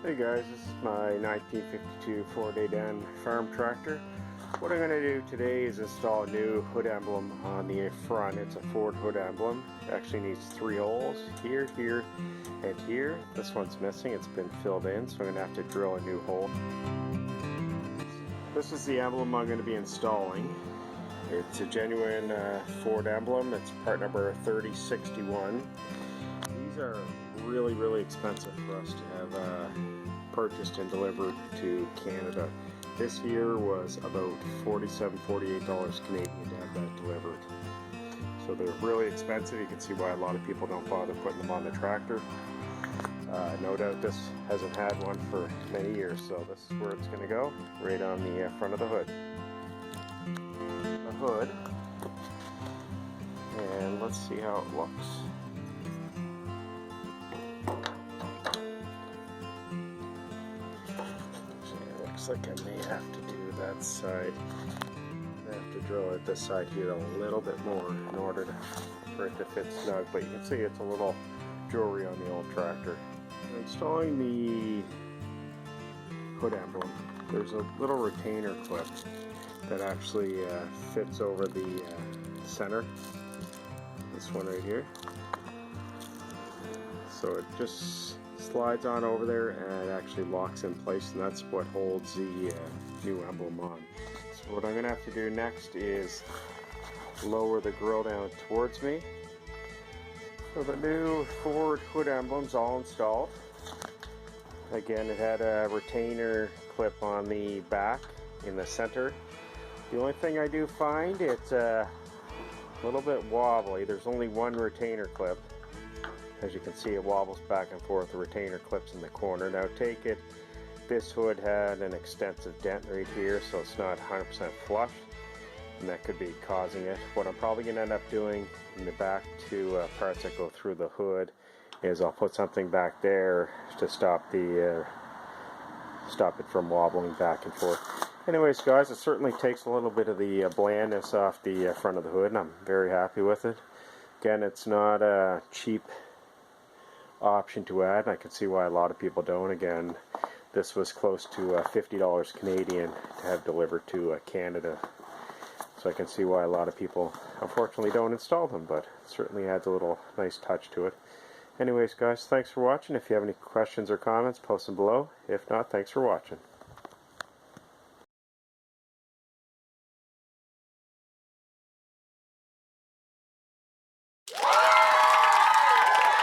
Hey guys, this is my 1952 Ford A-Den farm tractor. What I'm going to do today is install a new hood emblem on the front. It's a Ford hood emblem. It actually needs 3 holes, here, here, and here. This one's missing, it's been filled in, so I'm going to have to drill a new hole. This is the emblem I'm going to be installing. It's a genuine Ford emblem. It's part number 3061. These are really expensive for us to have purchased and delivered to Canada. This here was about $47–48 Canadian to have that delivered. So they're really expensive. You can see why a lot of people don't bother putting them on the tractor. No doubt this hasn't had one for many years, so this is where it's going to go, right on the front of the hood. The hood, and let's see how it looks. Like I may have to do that side. I have to drill it this side here a little bit more in order for it to fit snug, but you can see it's a little jewelry on the old tractor. Installing the hood emblem, there's a little retainer clip that actually fits over the center, this one right here. So it just slides on over there and it actually locks in place, and that's what holds the new emblem on. So what I'm going to have to do next is lower the grill down towards me. So the new Ford hood emblem's all installed. Again, it had a retainer clip on the back in the center. The only thing I do find, it's a little bit wobbly. There's only one retainer clip. As you can see, it wobbles back and forth. The retainer clips in the corner. Now take it, this hood had an extensive dent right here, so it's not 100% flush, and that could be causing it. What I'm probably going to end up doing in the back two parts that go through the hood is I'll put something back there to stop it from wobbling back and forth. Anyways guys, it certainly takes a little bit of the blandness off the front of the hood, and I'm very happy with it. Again, it's not a cheap option to add, and I can see why a lot of people don't. Again, this was close to $50 Canadian to have delivered to Canada, so I can see why a lot of people unfortunately don't install them, but it certainly adds a little nice touch to it. Anyways guys, thanks for watching. If you have any questions or comments, post them below. If not, thanks for watching.